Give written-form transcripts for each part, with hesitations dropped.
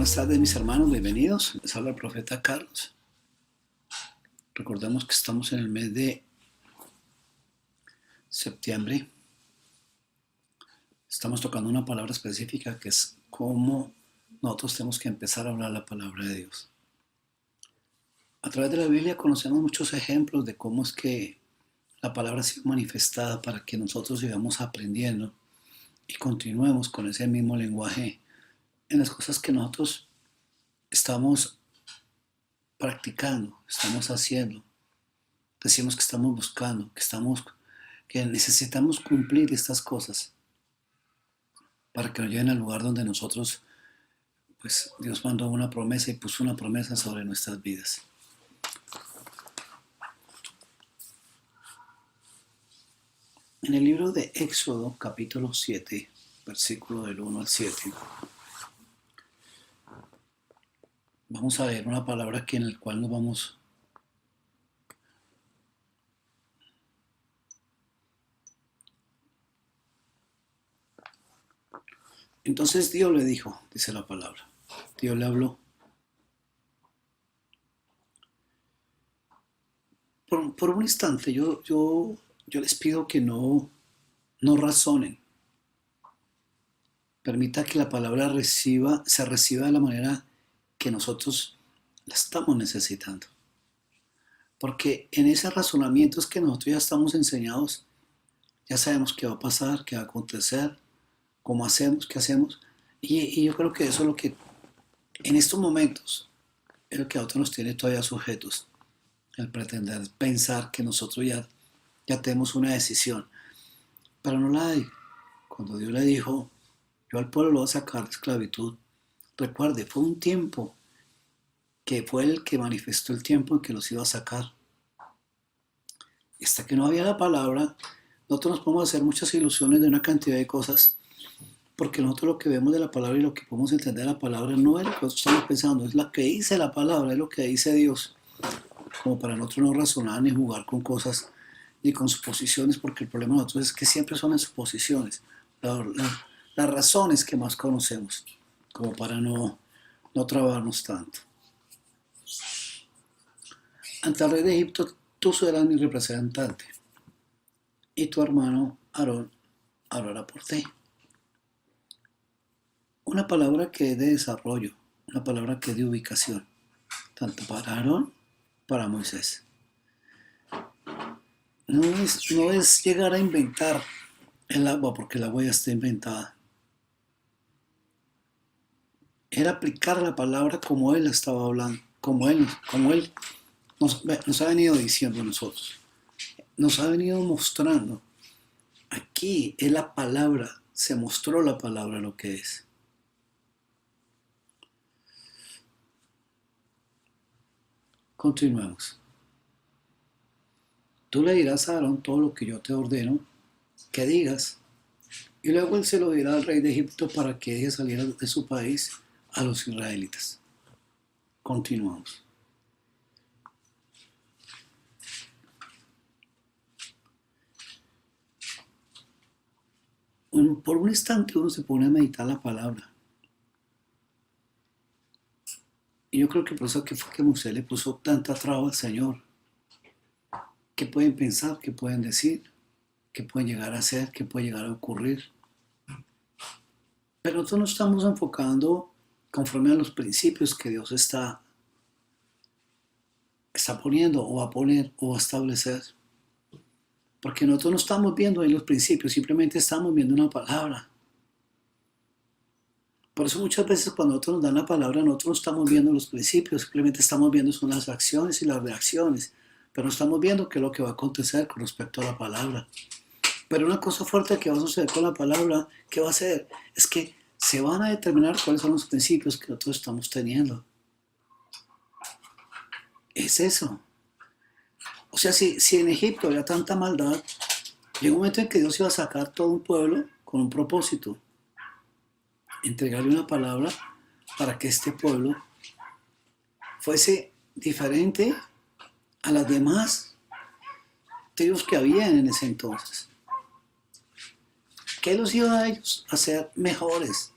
Buenas tardes, mis hermanos, bienvenidos. Les habla el profeta Carlos. Recordemos que estamos en el mes de septiembre. Estamos tocando una palabra específica que es cómo nosotros tenemos que empezar a hablar la palabra de Dios. A través de la Biblia conocemos muchos ejemplos de cómo es que la palabra ha sido manifestada para que nosotros sigamos aprendiendo y continuemos con ese mismo lenguaje en las cosas que nosotros estamos practicando, estamos haciendo. Decimos que estamos buscando, que necesitamos cumplir estas cosas para que nos lleven al lugar donde nosotros, pues Dios mandó una promesa y puso una promesa sobre nuestras vidas. En el libro de Éxodo, capítulo 7, versículo del 1 al 7, vamos a ver una palabra en la cual nos vamos Entonces Dios le dijo, dice la palabra, Dios le habló. Por un instante yo les pido que no razonen. Permita que la palabra se reciba de la manera que nosotros la estamos necesitando. Porque en ese razonamiento es que nosotros ya estamos enseñados, ya sabemos qué va a pasar, qué va a acontecer, cómo hacemos, qué hacemos. Y yo creo que eso es lo que en estos momentos es lo que a otros nos tiene todavía sujetos, el pretender pensar que nosotros ya tenemos una decisión, pero no la hay. Cuando Dios le dijo, yo al pueblo lo voy a sacar de esclavitud, recuerde, fue un tiempo que fue el que manifestó el tiempo en que los iba a sacar. Y hasta que no había la palabra, nosotros nos podemos hacer muchas ilusiones de una cantidad de cosas, porque nosotros lo que vemos de la palabra y lo que podemos entender de la palabra no es lo que nosotros estamos pensando, es lo que dice la palabra, es lo que dice Dios. Como para nosotros no razonar ni jugar con cosas ni con suposiciones, porque el problema de nosotros es que siempre son en suposiciones, las razones que más conocemos, como para no trabarnos tanto. Ante el rey de Egipto, tú serás mi representante, y tu hermano Aarón hablará por ti. Una palabra que es de desarrollo, una palabra que es de ubicación, tanto para Aarón, para Moisés. No es llegar a inventar el agua porque el agua ya está inventada. Era aplicar la palabra como él estaba hablando, como él nos ha venido diciendo a nosotros. Nos ha venido mostrando. Aquí es la palabra, se mostró la palabra lo que es. Continuemos. Tú le dirás a Aarón todo lo que yo te ordeno que digas, y luego él se lo dirá al rey de Egipto para que deje salir de su país a los israelitas. Continuamos. Por un instante uno se pone a meditar la palabra. Y yo creo que por eso que fue que Moisés le puso tanta traba al Señor. ¿Qué pueden pensar? ¿Qué pueden decir? ¿Qué pueden llegar a hacer? ¿Qué puede llegar a ocurrir? Pero nosotros nos estamos enfocando conforme a los principios que Dios está poniendo o va a poner o va a establecer. Porque nosotros no estamos viendo ahí los principios, simplemente estamos viendo una palabra. Por eso muchas veces cuando nosotros nos dan la palabra, nosotros no estamos viendo los principios, simplemente estamos viendo son las acciones y las reacciones, pero no estamos viendo qué es lo que va a acontecer con respecto a la palabra. Pero una cosa fuerte que va a suceder con la palabra, ¿qué va a hacer? Es que se van a determinar cuáles son los principios que nosotros estamos teniendo. Es eso. O sea, si en Egipto había tanta maldad, llegó un momento en que Dios iba a sacar todo un pueblo con un propósito. Entregarle una palabra para que este pueblo fuese diferente a las demás tribus que habían en ese entonces. ¿Qué los iba a ellos a ser mejores?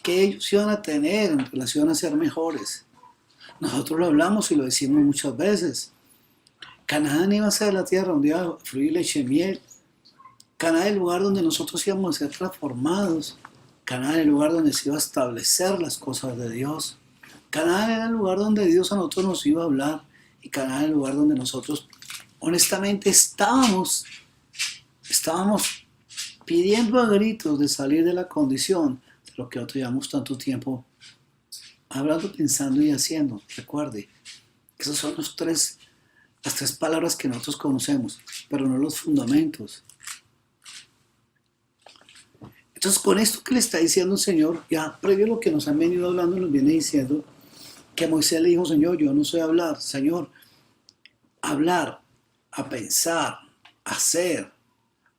que ellos iban a tener en relación a ser mejores. Nosotros lo hablamos y lo decimos muchas veces. Canaán iba a ser la tierra donde iba a fluir leche y miel. Canaán es el lugar donde nosotros íbamos a ser transformados. Canaán es el lugar donde se iba a establecer las cosas de Dios. Canaán era el lugar donde Dios a nosotros nos iba a hablar. Y Canaán es el lugar donde nosotros honestamente estábamos pidiendo a gritos de salir de la condición de lo que nosotros llevamos tanto tiempo hablando, pensando y haciendo. Recuerde, esas son las tres palabras que nosotros conocemos, pero no los fundamentos. Entonces, con esto que le está diciendo el Señor, ya previo a lo que nos han venido hablando, nos viene diciendo que Moisés le dijo: Señor, yo no sé hablar. Señor, hablar, a pensar, a hacer,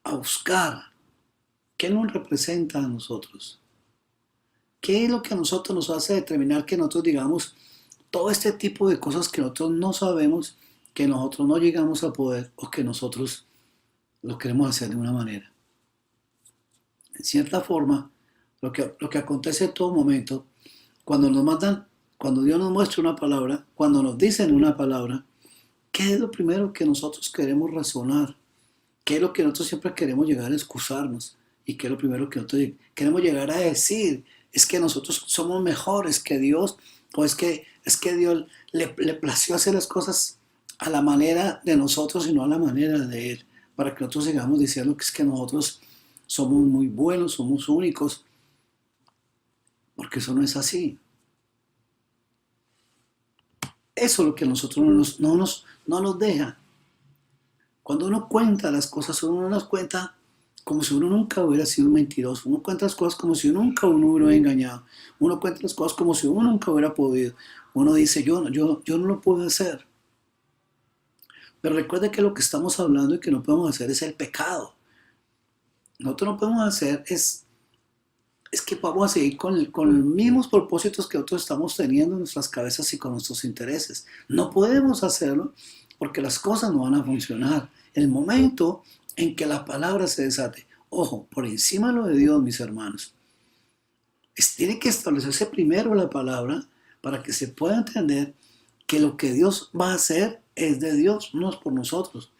a buscar. ¿Qué nos representa a nosotros? ¿Qué es lo que a nosotros nos hace determinar que nosotros digamos todo este tipo de cosas que nosotros no sabemos, que nosotros no llegamos a poder, o que nosotros lo queremos hacer de una manera? En cierta forma, lo que acontece en todo momento, cuando nos mandan, cuando Dios nos muestra una palabra, cuando nos dicen una palabra, ¿qué es lo primero que nosotros queremos razonar? ¿Qué es lo que nosotros siempre queremos llegar a excusarnos? ¿Y qué es lo primero que nosotros queremos llegar a decir? ¿Es que nosotros somos mejores que Dios? ¿O es que Dios le plació hacer las cosas a la manera de nosotros y no a la manera de Él? Para que nosotros sigamos diciendo que es que nosotros somos muy buenos, somos únicos. Porque eso no es así. Eso es lo que a nosotros no nos deja. Cuando uno cuenta las cosas, uno no las cuenta como si uno nunca hubiera sido un mentiroso. Uno cuenta las cosas como si nunca uno hubiera engañado. Uno cuenta las cosas como si uno nunca hubiera podido. Uno dice: yo no lo puedo hacer. Pero recuerde que lo que estamos hablando y que no podemos hacer es el pecado. Nosotros no podemos hacer es que vamos a seguir con los mismos propósitos que nosotros estamos teniendo en nuestras cabezas y con nuestros intereses. No podemos hacerlo porque las cosas no van a funcionar. El momento en que la palabra se desate, ojo, por encima de lo de Dios, mis hermanos, tiene que establecerse primero la palabra para que se pueda entender que lo que Dios va a hacer es de Dios, no es por nosotros.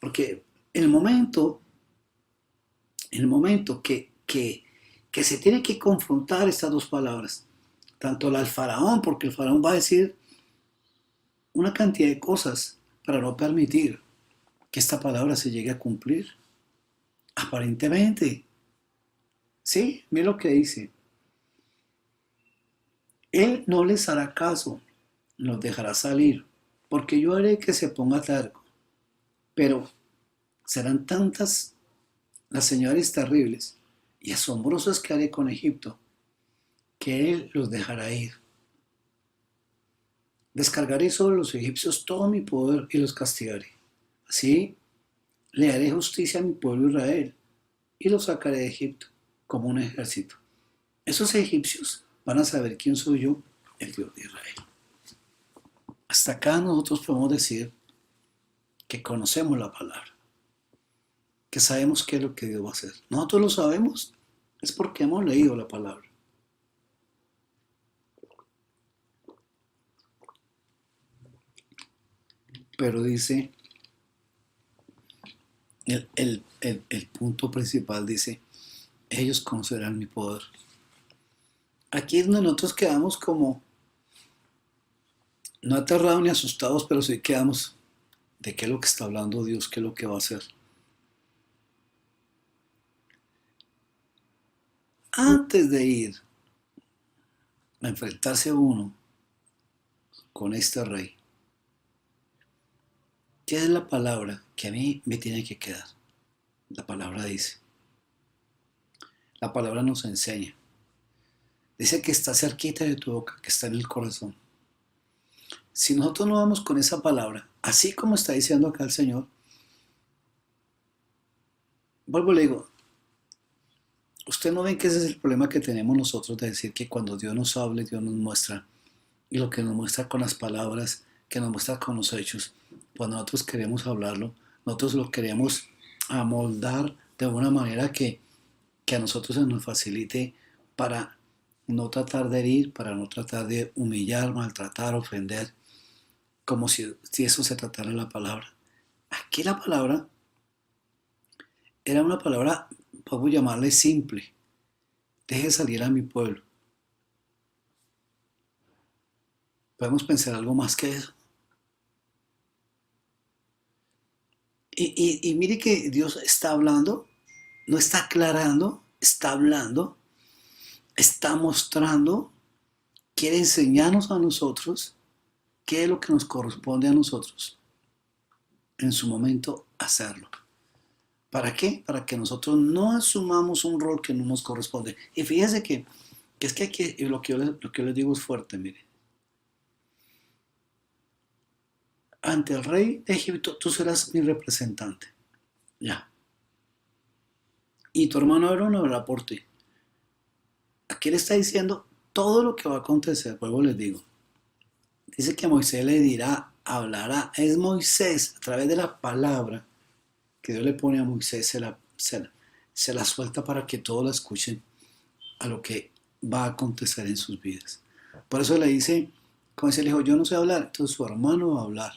Porque en el momento que se tiene que confrontar estas dos palabras, tanto al faraón, porque el faraón va a decir una cantidad de cosas para no permitir que esta palabra se llegue a cumplir. Aparentemente, sí, mira lo que dice: Él no les hará caso, los dejará salir, porque yo haré que se ponga terco. Pero serán tantas las señales terribles y asombrosas que haré con Egipto, que Él los dejará ir. Descargaré sobre los egipcios todo mi poder y los castigaré. Así le haré justicia a mi pueblo Israel y los sacaré de Egipto como un ejército. Esos egipcios van a saber quién soy yo, el Dios de Israel. Hasta acá nosotros podemos decir que conocemos la palabra, que sabemos qué es lo que Dios va a hacer. Nosotros lo sabemos, es porque hemos leído la palabra. Pero dice, el punto principal dice: ellos conocerán mi poder. Aquí es donde nosotros quedamos como, no aterrados ni asustados, pero sí quedamos de qué es lo que está hablando Dios, qué es lo que va a hacer. Antes de ir a enfrentarse a uno con este rey, ¿qué es la palabra que a mí me tiene que quedar? La palabra dice, la palabra nos enseña. Dice que está cerquita de tu boca, que está en el corazón. Si nosotros no vamos con esa palabra, así como está diciendo acá el Señor, vuelvo y le digo, usted no ven que ese es el problema que tenemos nosotros de decir que cuando Dios nos hable, Dios nos muestra, y lo que nos muestra con las palabras, que nos muestra con los hechos, cuando nosotros queremos hablarlo, nosotros lo queremos amoldar de una manera que a nosotros se nos facilite para no tratar de herir, para no tratar de humillar, maltratar, ofender, como si eso se tratara de la palabra. Aquí la palabra era una palabra, podemos llamarle simple. Deje salir a mi pueblo. Podemos pensar algo más que eso. Y mire que Dios está hablando, no está aclarando, está hablando, está mostrando, quiere enseñarnos a nosotros qué es lo que nos corresponde a nosotros en su momento hacerlo. ¿Para qué? Para que nosotros no asumamos un rol que no nos corresponde. Y fíjese que es que aquí lo que yo les digo es fuerte, mire. Ante el rey de Egipto, tú serás mi representante. Ya. Y tu hermano Aarón hablará por ti. Aquí le está diciendo todo lo que va a acontecer. Luego les digo. Dice que Moisés le dirá, hablará. Es Moisés, a través de la palabra que Dios le pone a Moisés, se la suelta para que todos la escuchen a lo que va a acontecer en sus vidas. Por eso le dice, como dice, le dijo, yo no sé hablar, entonces su hermano va a hablar.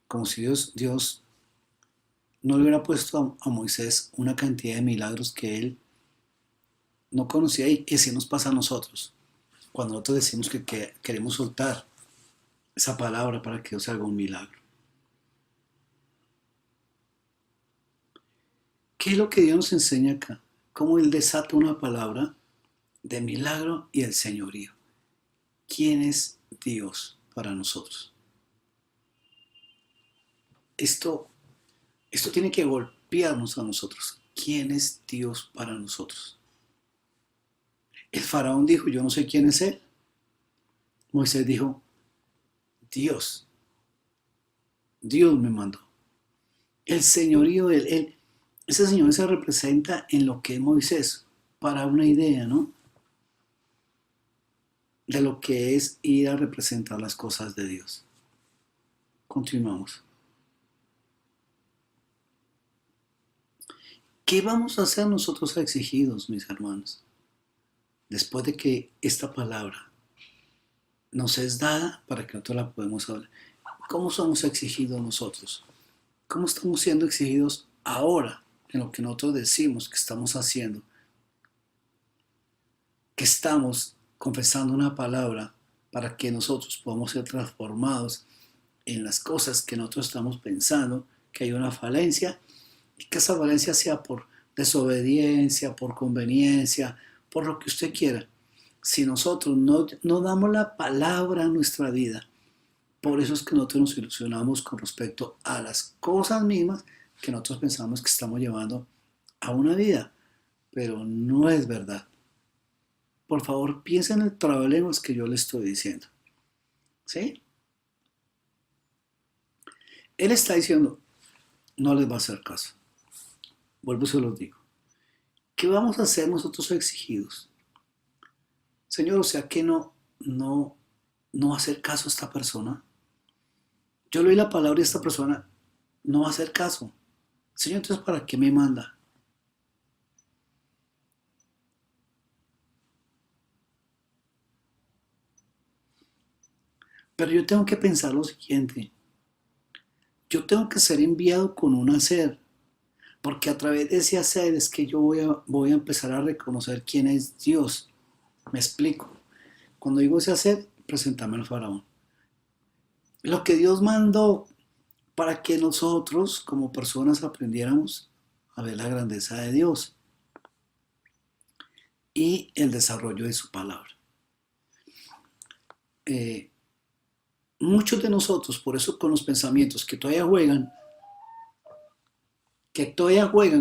Como si Dios no le hubiera puesto a Moisés una cantidad de milagros que él no conocía y que sí nos pasa a nosotros. Cuando nosotros decimos que queremos soltar esa palabra para que Dios haga un milagro. ¿Qué es lo que Dios nos enseña acá? Cómo Él desata una palabra de milagro y el señorío. ¿Quién es Dios para nosotros? Esto tiene que golpearnos a nosotros. ¿Quién es Dios para nosotros? El faraón dijo, yo no sé quién es Él. Moisés dijo, Dios me mandó. El señorío, ese señor se representa en lo que es Moisés, para una idea, ¿no? De lo que es ir a representar las cosas de Dios. Continuamos. ¿Qué vamos a hacer nosotros exigidos, mis hermanos? Después de que esta palabra nos es dada para que nosotros la podamos hablar. ¿Cómo somos exigidos nosotros? ¿Cómo estamos siendo exigidos ahora en lo que nosotros decimos que estamos haciendo? Que estamos confesando una palabra para que nosotros podamos ser transformados en las cosas que nosotros estamos pensando, que hay una falencia y que esa falencia sea por desobediencia, por conveniencia, por lo que usted quiera. Si nosotros no damos la palabra a nuestra vida, por eso es que nosotros nos ilusionamos con respecto a las cosas mismas que nosotros pensamos que estamos llevando a una vida, pero no es verdad. Por favor, piensen en el problemas que yo le estoy diciendo. ¿Sí? Él está diciendo, no les va a hacer caso. Vuelvo y se los digo. ¿Qué vamos a hacer nosotros exigidos? Señor, o sea que no hacer caso a esta persona. Yo leí la palabra y esta persona no va a hacer caso. Señor, entonces ¿para qué me manda? Pero yo tengo que pensar lo siguiente. Yo tengo que ser enviado con un hacer. Porque a través de ese hacer es que yo voy a empezar a reconocer quién es Dios. Me explico. Cuando digo ese hacer, presentarme al faraón. Lo que Dios mandó para que nosotros como personas aprendiéramos a ver la grandeza de Dios y el desarrollo de su palabra. Muchos de nosotros, por eso con los pensamientos que todavía juegan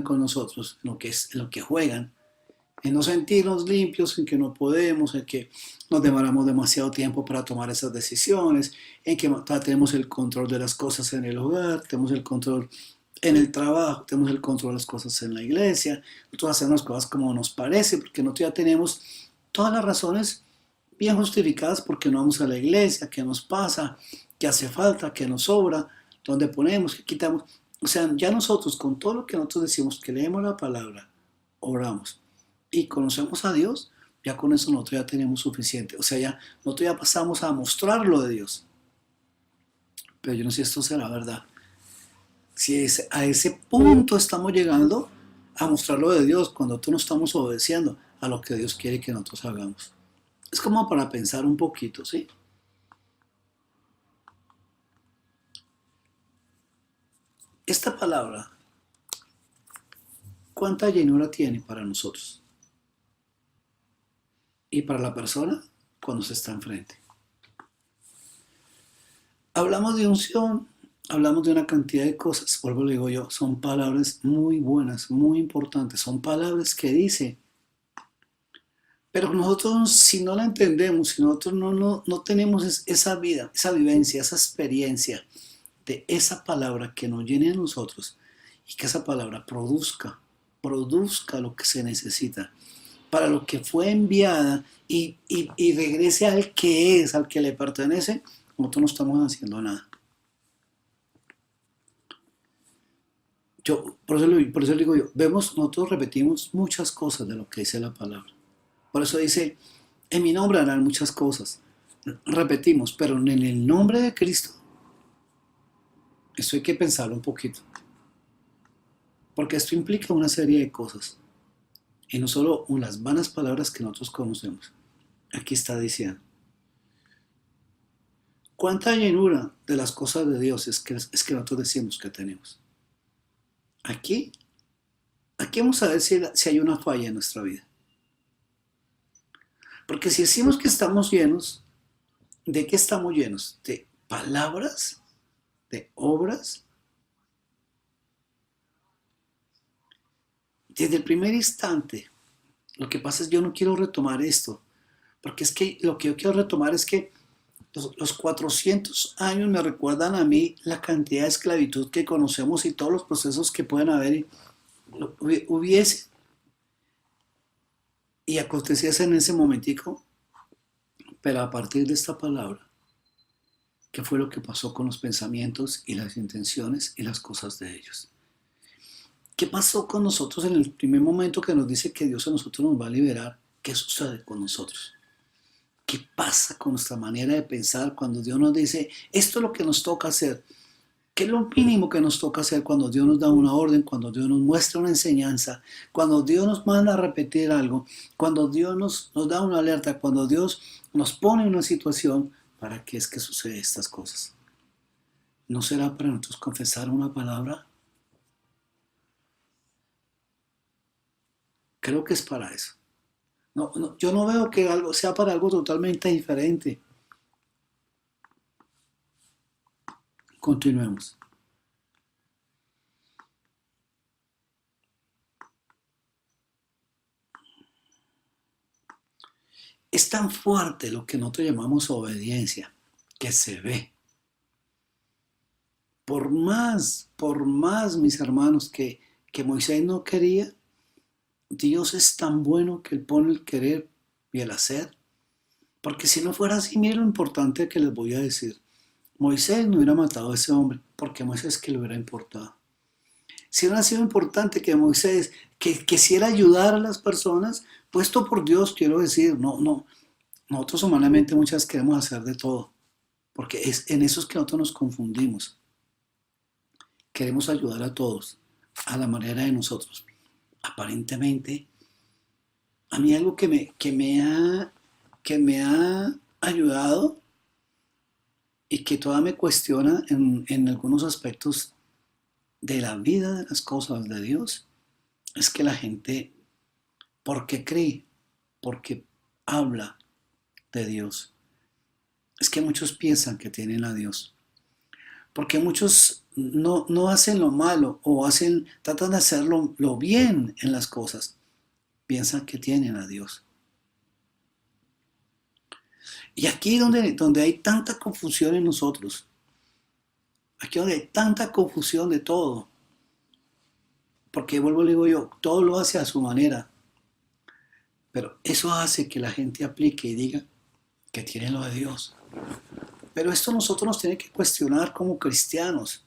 con nosotros, lo que juegan, en no sentirnos limpios, en que no podemos, en que nos demoramos demasiado tiempo para tomar esas decisiones, en que tenemos el control de las cosas en el hogar, tenemos el control en el trabajo, tenemos el control de las cosas en la iglesia, nosotros hacemos las cosas como nos parece, porque nosotros ya tenemos todas las razones bien justificadas porque no vamos a la iglesia, qué nos pasa, qué hace falta, qué nos sobra, dónde ponemos, qué quitamos. O sea, ya nosotros con todo lo que nosotros decimos, que leemos la palabra, oramos y conocemos a Dios, ya con eso nosotros ya tenemos suficiente. O sea, ya nosotros ya pasamos a mostrar lo de Dios. Pero yo no sé si esto será verdad. Si a ese punto estamos llegando a mostrar lo de Dios cuando nosotros no estamos obedeciendo a lo que Dios quiere que nosotros hagamos. Es como para pensar un poquito, ¿sí? Esta palabra, ¿cuánta llenura tiene para nosotros? Y para la persona cuando se está enfrente. Hablamos de unción, hablamos de una cantidad de cosas, vuelvo le digo yo, son palabras muy buenas, muy importantes, son palabras que dice, pero nosotros si no la entendemos, si nosotros no tenemos esa vida, esa vivencia, esa experiencia de esa palabra que nos llene a nosotros y que esa palabra produzca lo que se necesita para lo que fue enviada y regrese al que es, al que le pertenece, nosotros no estamos haciendo nada. Por eso digo yo, nosotros repetimos muchas cosas de lo que dice la palabra. Por eso dice, en mi nombre harán muchas cosas. Repetimos, pero en el nombre de Cristo, esto hay que pensarlo un poquito. Porque esto implica una serie de cosas. Y no solo unas vanas palabras que nosotros conocemos. Aquí está diciendo. ¿Cuánta llenura de las cosas de Dios es que nosotros decimos que tenemos? Aquí vamos a ver si hay una falla en nuestra vida. Porque si decimos que estamos llenos, ¿de qué estamos llenos? ¿De palabras? ¿De obras? Desde el primer instante, lo que pasa es que yo no quiero retomar esto, porque es que lo que yo quiero retomar es que los 400 años me recuerdan a mí la cantidad de esclavitud que conocemos y todos los procesos que pueden haber hubiese y aconteciese en ese momentico, pero a partir de esta palabra, ¿qué fue lo que pasó con los pensamientos y las intenciones y las cosas de ellos? ¿Qué pasó con nosotros en el primer momento que nos dice que Dios a nosotros nos va a liberar? ¿Qué sucede con nosotros? ¿Qué pasa con nuestra manera de pensar cuando Dios nos dice, esto es lo que nos toca hacer? ¿Qué es lo mínimo que nos toca hacer cuando Dios nos da una orden, cuando Dios nos muestra una enseñanza, cuando Dios nos manda a repetir algo, cuando Dios nos da una alerta, cuando Dios nos pone en una situación? ¿Para qué es que suceden estas cosas? ¿No será para nosotros confesar una palabra? Creo que es para eso. Yo no veo que algo sea para algo totalmente diferente. Continuemos. Es tan fuerte lo que nosotros llamamos obediencia, que se ve. Por más, mis hermanos, que Moisés no quería, Dios es tan bueno que Él pone el querer y el hacer. Porque si no fuera así, mira lo importante que les voy a decir. Moisés no hubiera matado a ese hombre, porque Moisés que le hubiera importado. Si hubiera sido importante que Moisés que quisiera ayudar a las personas, puesto por Dios, quiero decir, nosotros humanamente muchas queremos hacer de todo, porque es en eso es que nosotros nos confundimos. Queremos ayudar a todos, a la manera de nosotros. Aparentemente, a mí algo que me ha ayudado y que todavía me cuestiona en algunos aspectos de la vida, de las cosas de Dios, es que la gente, porque cree, porque habla de Dios, es que muchos piensan que tienen a Dios. Porque muchos no hacen lo malo o tratan de hacerlo lo bien en las cosas. Piensan que tienen a Dios. Y aquí donde hay tanta confusión en nosotros, aquí donde hay tanta confusión de todo, porque vuelvo y digo yo, todo lo hace a su manera, pero eso hace que la gente aplique y diga que tiene lo de Dios. Pero esto nosotros nos tiene que cuestionar como cristianos,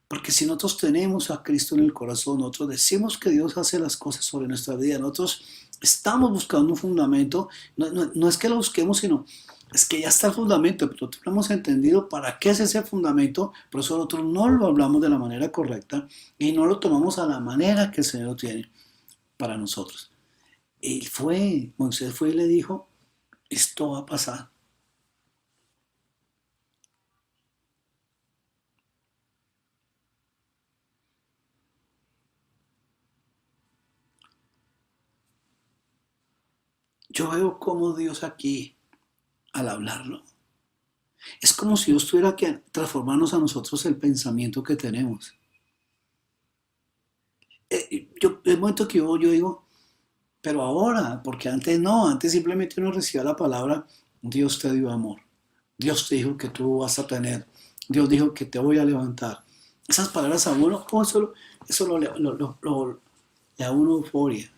porque si nosotros tenemos a Cristo en el corazón, nosotros decimos que Dios hace las cosas sobre nuestra vida, nosotros Estamos buscando un fundamento, no es que lo busquemos, sino es que ya está el fundamento, pero nosotros no hemos entendido para qué es ese fundamento, por eso nosotros no lo hablamos de la manera correcta y no lo tomamos a la manera que el Señor tiene para nosotros. Moisés fue y le dijo, esto va a pasar. Yo veo cómo Dios aquí, al hablarlo, es como si Dios tuviera que transformarnos a nosotros el pensamiento que tenemos. El momento que yo digo, pero ahora, porque antes no, antes simplemente uno recibía la palabra, Dios te dio amor, Dios te dijo que tú vas a tener, Dios dijo que te voy a levantar. Esas palabras a uno, eso le da a uno euforia.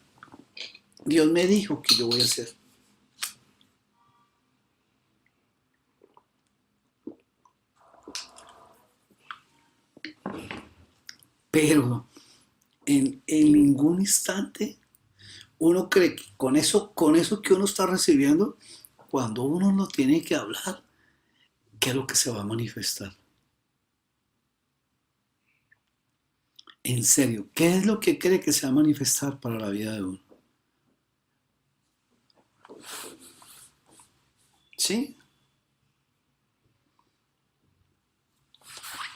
Dios me dijo que yo voy a hacer. Pero en ningún instante uno cree que con eso que uno está recibiendo, cuando uno lo tiene que hablar, ¿qué es lo que se va a manifestar? En serio, ¿qué es lo que cree que se va a manifestar para la vida de uno? ¿Sí?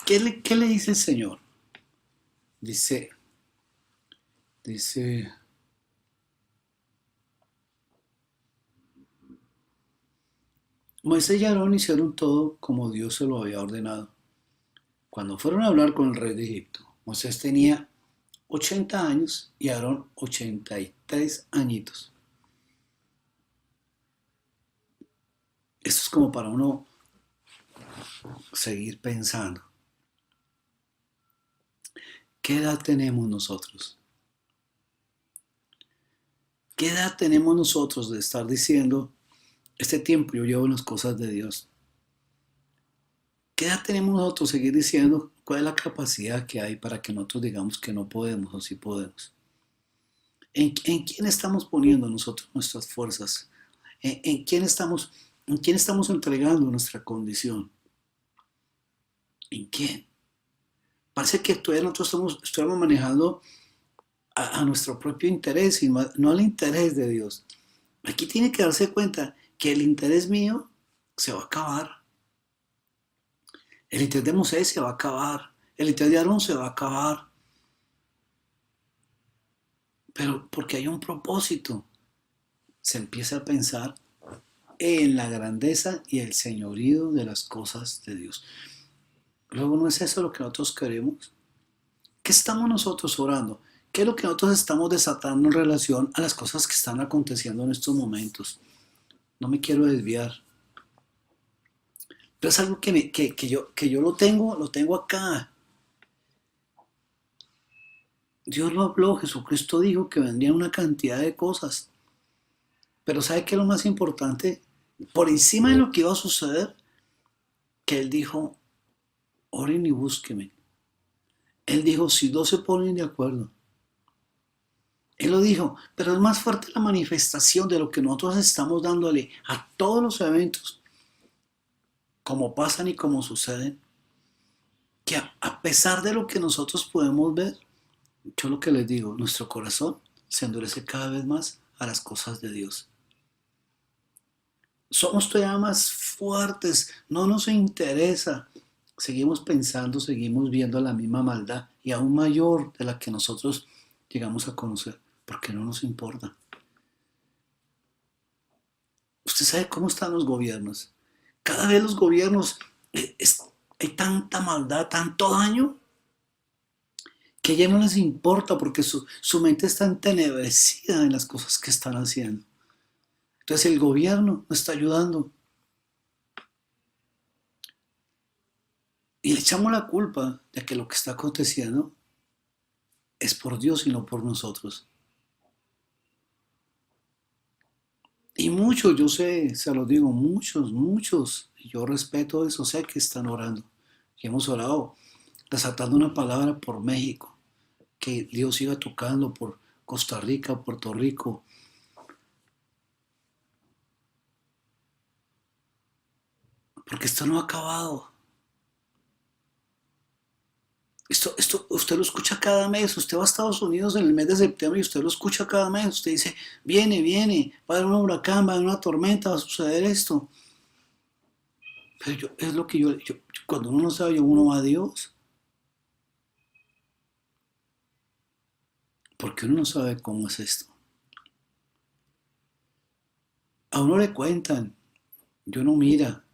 ¿Qué le dice el Señor? Dice, dice, Moisés y Aarón hicieron todo como Dios se lo había ordenado. Cuando fueron a hablar con el rey de Egipto, Moisés tenía 80 años y Aarón 83 añitos. Esto es como para uno seguir pensando. ¿Qué edad tenemos nosotros? ¿Qué edad tenemos nosotros de estar diciendo, este tiempo yo llevo las cosas de Dios? ¿Qué edad tenemos nosotros seguir diciendo cuál es la capacidad que hay para que nosotros digamos que no podemos o sí podemos? ¿En quién estamos poniendo nosotros nuestras fuerzas? ¿En quién estamos entregando nuestra condición? ¿En quién? Parece que todavía nosotros estamos manejando a nuestro propio interés y no al interés de Dios. Aquí tiene que darse cuenta que el interés mío se va a acabar. El interés de Moisés se va a acabar. El interés de Aarón se va a acabar. Pero porque hay un propósito, se empieza a pensar en la grandeza y el señorío de las cosas de Dios. Luego, ¿no es eso lo que nosotros queremos? ¿Qué estamos nosotros orando? ¿Qué es lo que nosotros estamos desatando en relación a las cosas que están aconteciendo en estos momentos? No me quiero desviar. Pero es algo que yo lo tengo acá. Dios lo habló, Jesucristo dijo que vendrían una cantidad de cosas. Pero ¿sabe qué es lo más importante? Por encima de lo que iba a suceder, que Él dijo, oren y búsquenme. Él dijo, si dos se ponen de acuerdo. Él lo dijo, pero es más fuerte la manifestación de lo que nosotros estamos dándole a todos los eventos, como pasan y como suceden, que a pesar de lo que nosotros podemos ver, yo lo que les digo, nuestro corazón se endurece cada vez más a las cosas de Dios. Somos todavía más fuertes, no nos interesa. Seguimos pensando, seguimos viendo la misma maldad y aún mayor de la que nosotros llegamos a conocer, porque no nos importa. Usted sabe cómo están los gobiernos. Cada vez los gobiernos, hay tanta maldad, tanto daño, que ya no les importa porque su mente está entenebrecida en las cosas que están haciendo. Entonces el gobierno no está ayudando. Y le echamos la culpa de que lo que está aconteciendo es por Dios y no por nosotros. Y muchos, yo sé, se los digo, muchos, y yo respeto eso, sé que están orando. Y hemos orado, desatando una palabra por México, que Dios siga tocando por Costa Rica, Puerto Rico, porque esto no ha acabado. Esto usted lo escucha cada mes. Usted va a Estados Unidos en el mes de septiembre y usted lo escucha cada mes. Usted dice, viene, va a haber un huracán, va a haber una tormenta, va a suceder esto. Pero es lo que cuando uno no sabe, uno va a Dios. Porque uno no sabe cómo es esto. A uno le cuentan, yo no mira.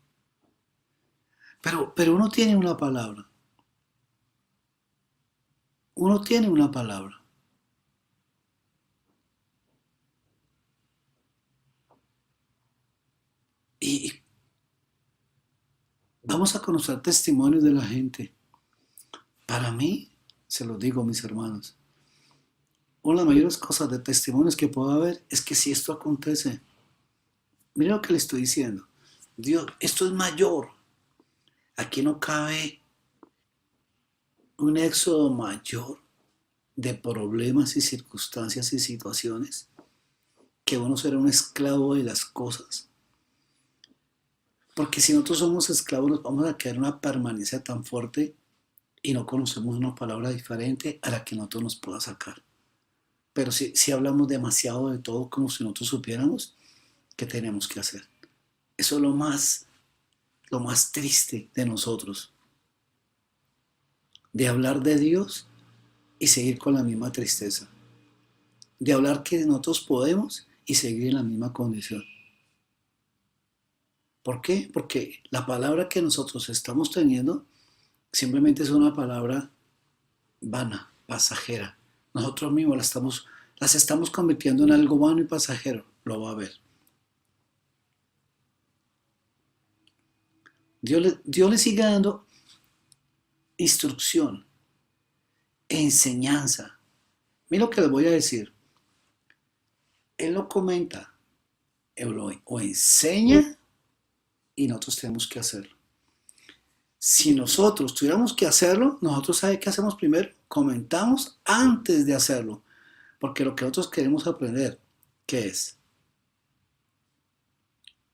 Pero uno tiene una palabra. Uno tiene una palabra. Y vamos a conocer testimonios de la gente. Para mí, se los digo a mis hermanos, una de las mayores cosas de testimonios que puedo haber es que si esto acontece, mira lo que le estoy diciendo. Dios, esto es mayor. Aquí no cabe un éxodo mayor de problemas y circunstancias y situaciones que uno será un esclavo de las cosas. Porque si nosotros somos esclavos nos vamos a quedar en una permanencia tan fuerte y no conocemos una palabra diferente a la que nosotros nos pueda sacar. Pero si hablamos demasiado de todo como si nosotros supiéramos qué tenemos que hacer. Eso es lo más triste de nosotros. De hablar de Dios y seguir con la misma tristeza. De hablar que nosotros podemos y seguir en la misma condición. ¿Por qué? Porque la palabra que nosotros estamos teniendo simplemente es una palabra vana, pasajera. Nosotros mismos las estamos convirtiendo en algo vano y pasajero. Lo va a ver. Dios le sigue dando instrucción, enseñanza. Mira lo que les voy a decir. Él lo comenta, o enseña y nosotros tenemos que hacerlo. Si nosotros tuviéramos que hacerlo, nosotros ¿sabe qué hacemos primero? Comentamos antes de hacerlo. Porque lo que nosotros queremos aprender, ¿qué es?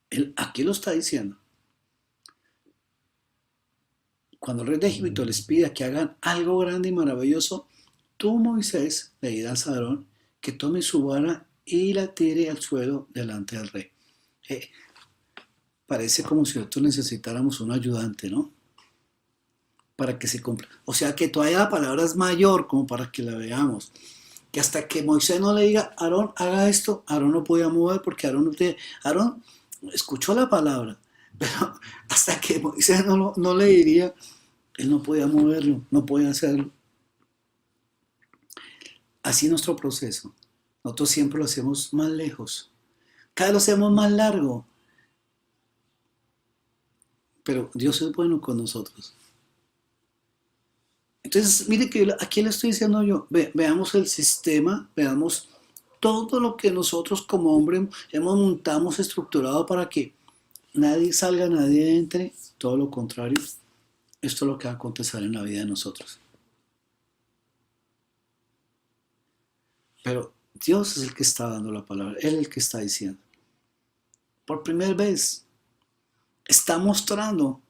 Él aquí lo está diciendo. Cuando el rey de Egipto les pide que hagan algo grande y maravilloso, tú, Moisés, le dirás a Aarón que tome su vara y la tire al suelo delante del rey. Parece como si nosotros necesitáramos un ayudante, ¿no? Para que se cumpla. O sea que todavía la palabra es mayor como para que la veamos. Que hasta que Moisés no le diga, Aarón, haga esto, Aarón no podía mover porque Aarón escuchó la palabra, pero hasta que Moisés no le diría, él no podía moverlo, no podía hacerlo. Así nuestro proceso. Nosotros siempre lo hacemos más lejos. Cada vez lo hacemos más largo. Pero Dios es bueno con nosotros. Entonces, mire que aquí le estoy diciendo yo, veamos el sistema, veamos todo lo que nosotros como hombres montamos estructurado para que nadie salga, nadie entre, todo lo contrario, esto es lo que va a acontecer en la vida de nosotros. Pero Dios es el que está dando la palabra, Él es el que está diciendo. Por primera vez está mostrando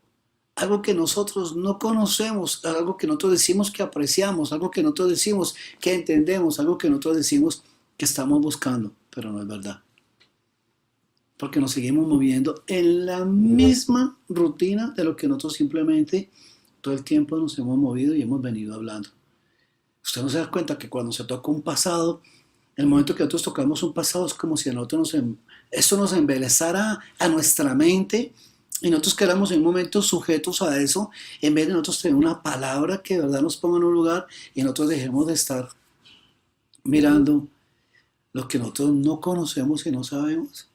algo que nosotros no conocemos, algo que nosotros decimos que apreciamos, algo que nosotros decimos que entendemos, algo que nosotros decimos que estamos buscando, pero no es verdad. Porque nos seguimos moviendo en la misma rutina de lo que nosotros simplemente todo el tiempo nos hemos movido y hemos venido hablando. Usted no se da cuenta que cuando se toca un pasado, el momento que nosotros tocamos un pasado es como si a nosotros eso nos embelezara a nuestra mente y nosotros quedamos en un momento sujetos a eso, en vez de nosotros tener una palabra que de verdad nos ponga en un lugar y nosotros dejemos de estar mirando lo que nosotros no conocemos y no sabemos.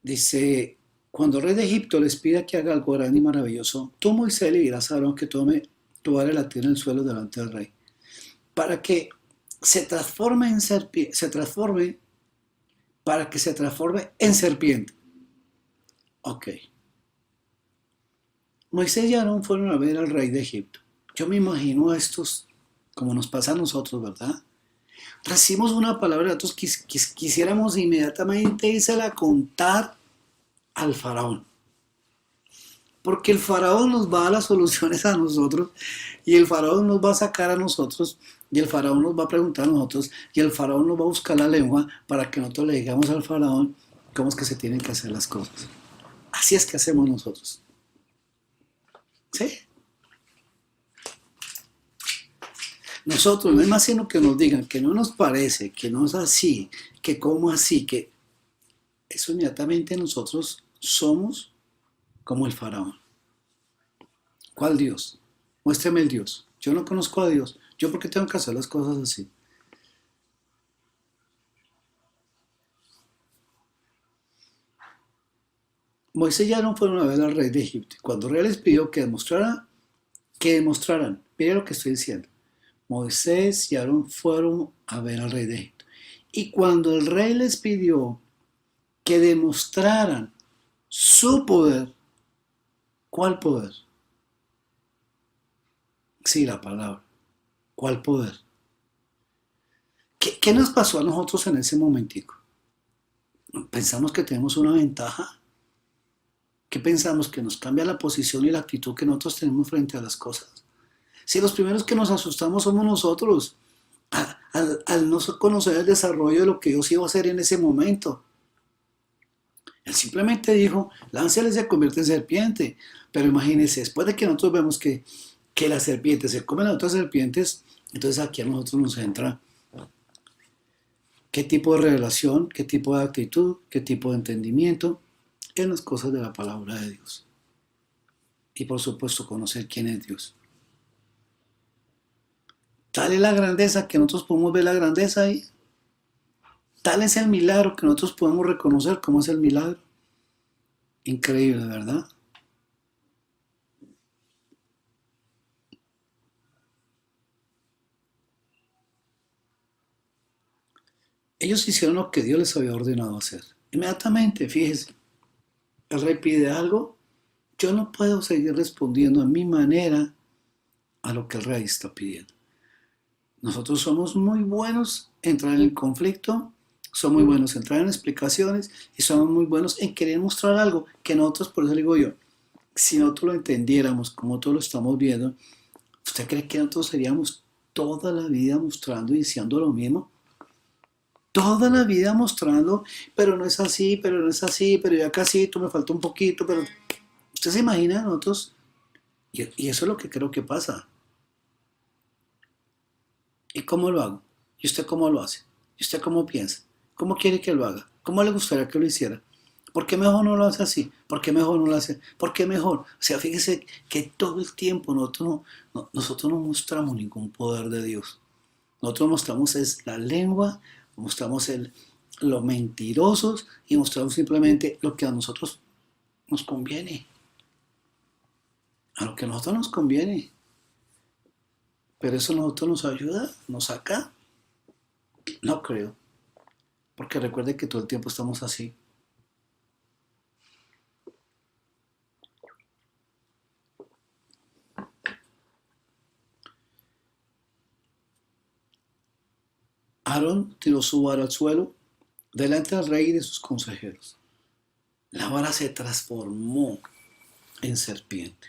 Dice, cuando el rey de Egipto les pida que haga algo grande y maravilloso, tú, Moisés, le dirás a Aarón que tome tu vara y la tire en el suelo delante del rey, para que se transforme en serpiente, para que se transforme en serpiente. Ok. Moisés y Aarón fueron a ver al rey de Egipto. Yo me imagino a estos, como nos pasa a nosotros, ¿verdad? Recibimos una palabra, nosotros quisiéramos inmediatamente írsela a contar al faraón. Porque el faraón nos va a dar las soluciones a nosotros y el faraón nos va a sacar a nosotros y el faraón nos va a preguntar a nosotros y el faraón nos va a buscar la lengua para que nosotros le digamos al faraón cómo es que se tienen que hacer las cosas. Así es que hacemos nosotros. ¿Sí? Nosotros no es más sino que nos digan que no nos parece, que no es así, que cómo así, que eso inmediatamente nosotros somos como el faraón. ¿Cuál Dios? Muéstrame el Dios. Yo no conozco a Dios. ¿Yo por qué tengo que hacer las cosas así? Moisés ya no fueron a ver al rey de Egipto. Cuando el rey les pidió que demostraran, mire lo que estoy diciendo. Moisés y Aarón fueron a ver al rey de Egipto. Y cuando el rey les pidió que demostraran su poder, ¿cuál poder? Sí, la palabra. ¿Cuál poder? ¿Qué nos pasó a nosotros en ese momentico? ¿Pensamos que tenemos una ventaja? ¿Qué pensamos? ¿Que nos cambia la posición y la actitud que nosotros tenemos frente a las cosas? Si los primeros que nos asustamos somos nosotros, al no conocer el desarrollo de lo que Dios iba a hacer en ese momento. Él simplemente dijo, láncele y se convierte en serpiente. Pero imagínense, después de que nosotros vemos que las serpientes se comen a otras serpientes, entonces aquí a nosotros nos entra qué tipo de revelación, qué tipo de actitud, qué tipo de entendimiento en las cosas de la palabra de Dios. Y por supuesto conocer quién es Dios. Tal es la grandeza que nosotros podemos ver la grandeza ahí. Tal es el milagro que nosotros podemos reconocer cómo es el milagro. Increíble, ¿verdad? Ellos hicieron lo que Dios les había ordenado hacer. Inmediatamente, fíjese, el rey pide algo, yo no puedo seguir respondiendo a mi manera a lo que el rey está pidiendo. Nosotros somos muy buenos en entrar en el conflicto, somos muy buenos en entrar en explicaciones y somos muy buenos en querer mostrar algo que nosotros, por eso digo yo, si nosotros lo entendiéramos como todos lo estamos viendo, ¿usted cree que nosotros seríamos toda la vida mostrando y diciendo lo mismo? Toda la vida mostrando, pero no es así, pero no es así, pero ya casi, tú me falta un poquito, pero usted se imagina nosotros, y eso es lo que creo que pasa. ¿Y cómo lo hago? ¿Y usted cómo lo hace? ¿Y usted cómo piensa? ¿Cómo quiere que lo haga? ¿Cómo le gustaría que lo hiciera? ¿Por qué mejor no lo hace así? ¿Por qué mejor no lo hace? ¿Por qué mejor? O sea, fíjese que todo el tiempo nosotros no mostramos ningún poder de Dios. Nosotros mostramos es la lengua, mostramos lo mentirosos y mostramos simplemente lo que a nosotros nos conviene. A lo que a nosotros nos conviene. Pero eso a nosotros nos ayuda, nos saca. No creo. Porque recuerde que todo el tiempo estamos así. Aarón tiró su vara al suelo delante del rey y de sus consejeros. La vara se transformó en serpiente.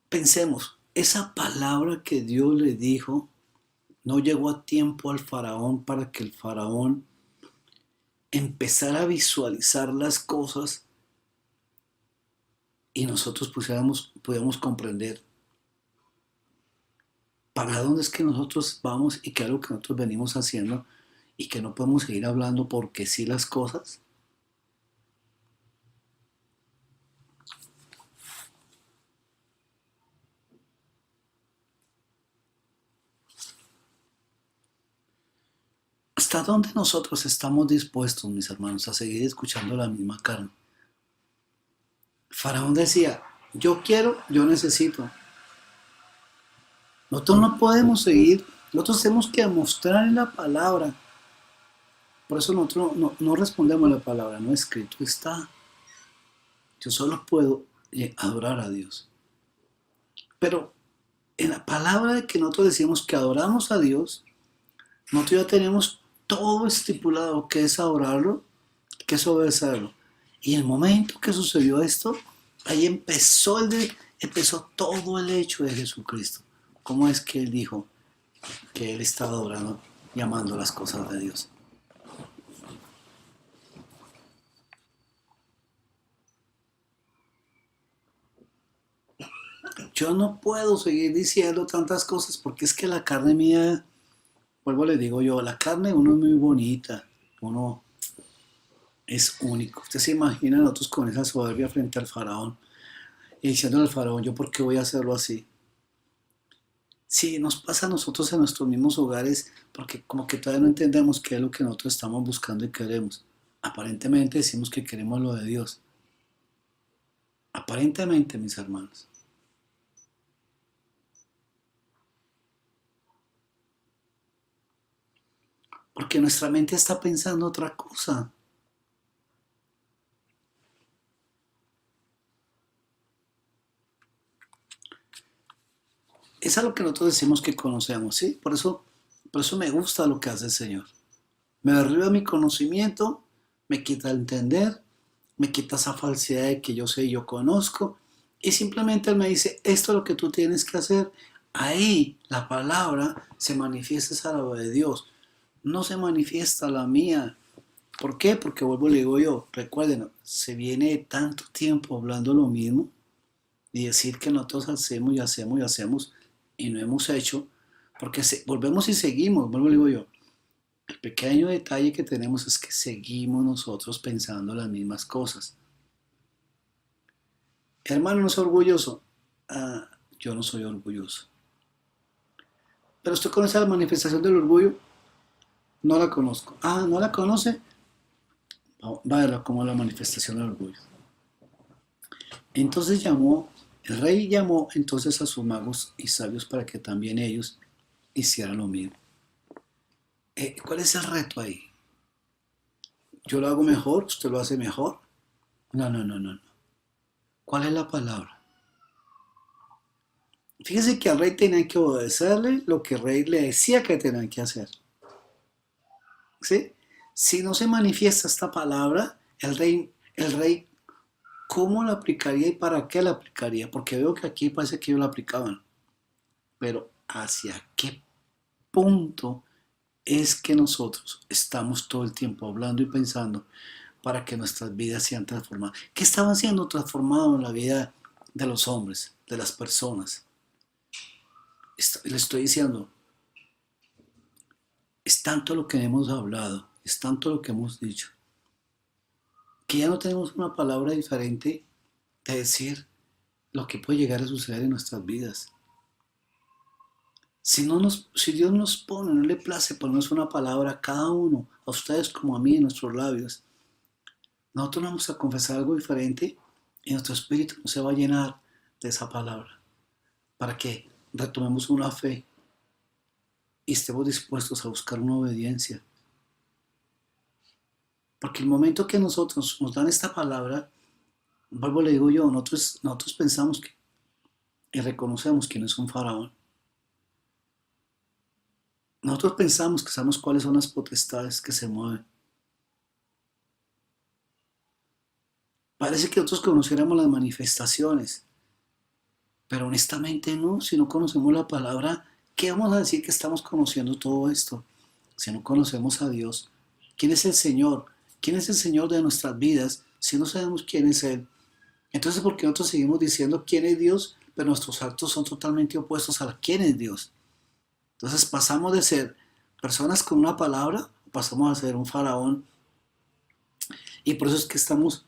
Pensemos, esa palabra que Dios le dijo no llegó a tiempo al faraón para que el faraón empezara a visualizar las cosas y nosotros pudiéramos comprender para dónde es que nosotros vamos y qué es lo que nosotros venimos haciendo y que no podemos seguir hablando porque sí las cosas. ¿Hasta dónde nosotros estamos dispuestos, mis hermanos, a seguir escuchando la misma carne? Faraón decía, yo quiero, yo necesito. Nosotros no podemos seguir, nosotros tenemos que demostrar en la palabra. Por eso nosotros no respondemos a la palabra, no escrito está. Yo solo puedo adorar a Dios. Pero en la palabra de que nosotros decimos que adoramos a Dios, nosotros ya tenemos todo estipulado que es adorarlo, que es obedecerlo. Y en el momento que sucedió esto, ahí empezó todo el hecho de Jesucristo. ¿Cómo es que él dijo que él estaba adorando, llamando las cosas de Dios? Yo no puedo seguir diciendo tantas cosas porque es que la carne mía, vuelvo le digo yo, la carne uno es muy bonita, uno es único. Usted se imagina nosotros con esa soberbia frente al faraón y diciéndole al faraón, yo por qué voy a hacerlo así. Sí, nos pasa a nosotros en nuestros mismos hogares porque como que todavía no entendemos qué es lo que nosotros estamos buscando y queremos. Aparentemente decimos que queremos lo de Dios. Aparentemente, mis hermanos. Porque nuestra mente está pensando otra cosa. Es a lo que nosotros decimos que conocemos, ¿sí? Por eso me gusta lo que hace el Señor. Me derriba mi conocimiento, me quita el entender, me quita esa falsedad de que yo sé y yo conozco, y simplemente Él me dice, esto es lo que tú tienes que hacer. Ahí la palabra se manifiesta esa la de Dios, no se manifiesta la mía. ¿Por qué? Porque vuelvo y le digo yo, recuerden, se viene tanto tiempo hablando lo mismo y decir que nosotros hacemos y hacemos y hacemos y no hemos hecho, porque volvemos y seguimos, vuelvo y le digo yo, el pequeño detalle que tenemos es que seguimos nosotros pensando las mismas cosas. Hermano, no soy orgulloso. Ah, yo no soy orgulloso. Pero usted conoce la manifestación del orgullo. No la conozco. Ah, no la conoce. Va a verla como la manifestación del orgullo. Entonces el rey llamó entonces a sus magos y sabios para que también ellos hicieran lo mismo. ¿Cuál es el reto ahí? ¿Yo lo hago mejor? ¿Usted lo hace mejor? No, no, no, no. ¿Cuál es la palabra? Fíjese que al rey tenían que obedecerle lo que el rey le decía que tenían que hacer. ¿Sí? Si no se manifiesta esta palabra, el rey, ¿cómo la aplicaría y para qué la aplicaría? Porque veo que aquí parece que ellos la aplicaban. Pero ¿hacia qué punto es que nosotros estamos todo el tiempo hablando y pensando para que nuestras vidas sean transformadas? ¿Qué estaban siendo transformados en la vida de los hombres, de las personas? Le estoy diciendo, es tanto lo que hemos hablado, es tanto lo que hemos dicho, que ya no tenemos una palabra diferente de decir lo que puede llegar a suceder en nuestras vidas. Si Dios nos pone, no le place ponernos una palabra a cada uno, a ustedes como a mí, en nuestros labios, nosotros vamos a confesar algo diferente y nuestro espíritu no se va a llenar de esa palabra para que retomemos una fe y estemos dispuestos a buscar una obediencia. Porque el momento que nosotros nos dan esta palabra, vuelvo le digo yo, nosotros pensamos que, y reconocemos quién es un faraón. Nosotros pensamos que sabemos cuáles son las potestades que se mueven. Parece que nosotros conociéramos las manifestaciones, pero honestamente no. Si no conocemos la palabra, ¿qué vamos a decir que estamos conociendo todo esto? Si no conocemos a Dios, ¿quién es el Señor? ¿Quién es el Señor de nuestras vidas si no sabemos quién es Él? Entonces, ¿por qué nosotros seguimos diciendo quién es Dios, pero nuestros actos son totalmente opuestos a quién es Dios? Entonces pasamos de ser personas con una palabra, pasamos a ser un faraón. Y por eso es que estamos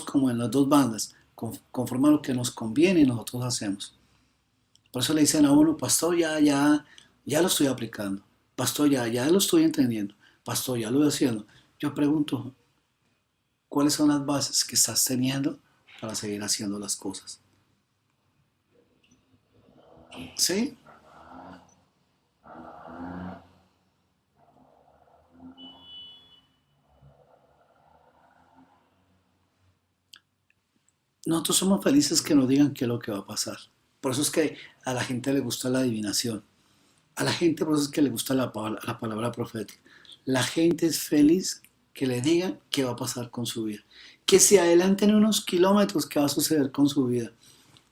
como en las dos bandas, conforme a lo que nos conviene y nosotros hacemos. Por eso le dicen a uno, pastor, ya lo estoy aplicando. Pastor, ya lo estoy entendiendo. Pastor, ya lo estoy haciendo. Yo pregunto, ¿cuáles son las bases que estás teniendo para seguir haciendo las cosas? ¿Sí? Nosotros somos felices que nos digan qué es lo que va a pasar. Por eso es que a la gente le gusta la adivinación. A la gente por eso es que le gusta la palabra profética. La gente es feliz que le digan qué va a pasar con su vida. Que se adelanten unos kilómetros, qué va a suceder con su vida.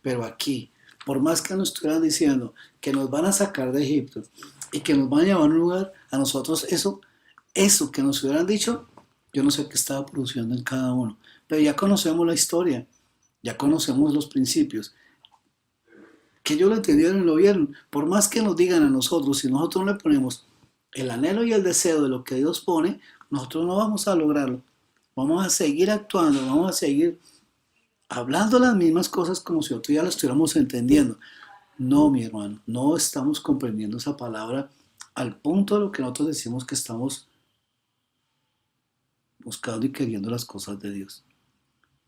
Pero aquí, por más que nos estuvieran diciendo que nos van a sacar de Egipto y que nos van a llevar a un lugar, a nosotros eso que nos hubieran dicho, yo no sé qué estaba produciendo en cada uno. Pero ya conocemos la historia, ya conocemos los principios. Que ellos lo entendieron y lo vieron. Por más que nos digan a nosotros, si nosotros no le ponemos el anhelo y el deseo de lo que Dios pone, nosotros no vamos a lograrlo. Vamos a seguir actuando, vamos a seguir hablando las mismas cosas como si nosotros ya lo estuviéramos entendiendo. No, mi hermano, no estamos comprendiendo esa palabra al punto de lo que nosotros decimos que estamos buscando y queriendo las cosas de Dios.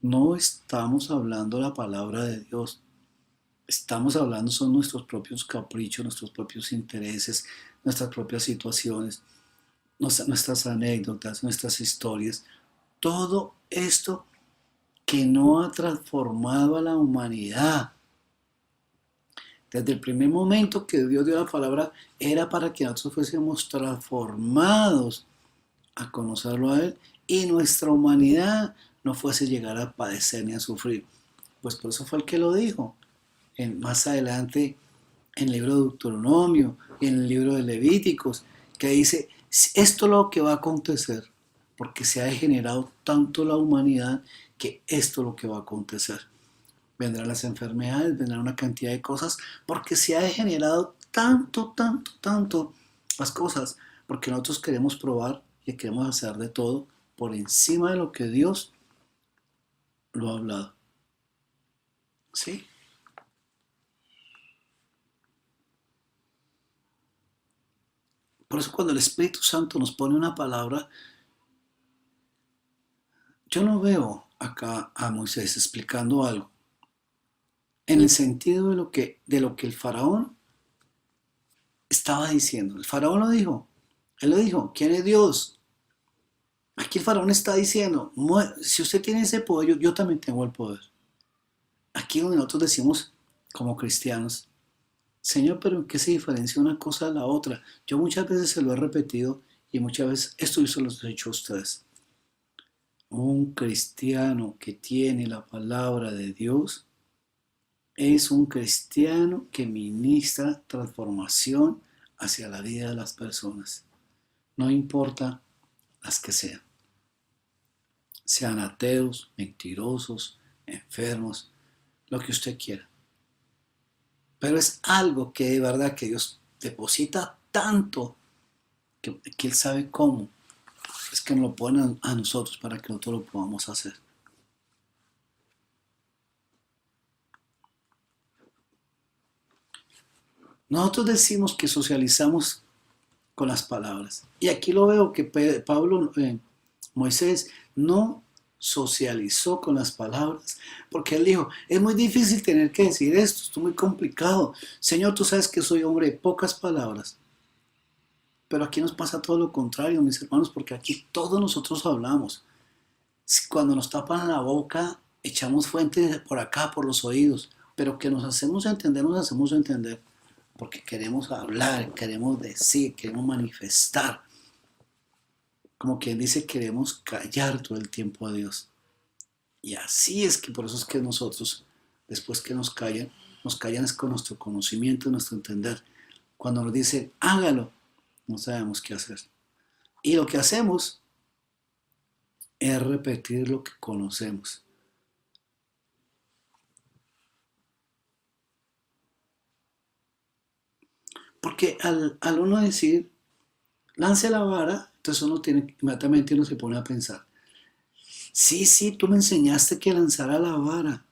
No estamos hablando la palabra de Dios. Estamos hablando son nuestros propios caprichos, nuestros propios intereses, nuestras propias situaciones, nuestras anécdotas, nuestras historias. Todo esto que no ha transformado a la humanidad. Desde el primer momento que Dios dio la palabra era para que nosotros fuésemos transformados a conocerlo a Él y nuestra humanidad no fuese llegar a padecer ni a sufrir. Pues por eso fue el que lo dijo. Más adelante en el libro de Deuteronomio, en el libro de Levíticos, que dice, esto es lo que va a acontecer, porque se ha degenerado tanto la humanidad que esto es lo que va a acontecer. Vendrán las enfermedades, vendrán una cantidad de cosas, porque se ha degenerado tanto las cosas, porque nosotros queremos probar y queremos hacer de todo por encima de lo que Dios lo ha hablado. ¿Sí? Por eso cuando el Espíritu Santo nos pone una palabra, yo no veo acá a Moisés explicando algo en el sentido de lo que el faraón estaba diciendo. El faraón lo dijo. Él lo dijo. ¿Quién es Dios? Aquí el faraón está diciendo, si usted tiene ese poder, yo también tengo el poder. Aquí donde nosotros decimos, como cristianos, Señor, pero ¿en qué se diferencia una cosa de la otra? Yo muchas veces se lo he repetido y muchas veces esto yo se lo he dicho a ustedes. Un cristiano que tiene la palabra de Dios es un cristiano que ministra transformación hacia la vida de las personas. No importa las que sean. Sean ateos, mentirosos, enfermos, lo que usted quiera. Pero es algo que de verdad que Dios deposita tanto que Él sabe cómo. Es que nos lo ponen a nosotros para que nosotros lo podamos hacer. Nosotros decimos que socializamos con las palabras. Y aquí lo veo que Moisés no socializó con las palabras, porque él dijo, es muy difícil tener que decir esto es muy complicado. Señor, tú sabes que soy hombre de pocas palabras. Pero aquí nos pasa todo lo contrario, mis hermanos, porque aquí todos nosotros hablamos. Cuando nos tapan la boca, echamos fuentes por acá, por los oídos, pero que nos hacemos entender, porque queremos hablar, queremos decir, queremos manifestar. Como quien dice, queremos callar todo el tiempo a Dios. Y así es que por eso es que nosotros, después que nos callan es con nuestro conocimiento, nuestro entender. Cuando nos dicen, hágalo, no sabemos qué hacer. Y lo que hacemos es repetir lo que conocemos. Porque al uno decir, lance la vara, entonces inmediatamente uno se pone a pensar, sí, tú me enseñaste que lanzara la vara.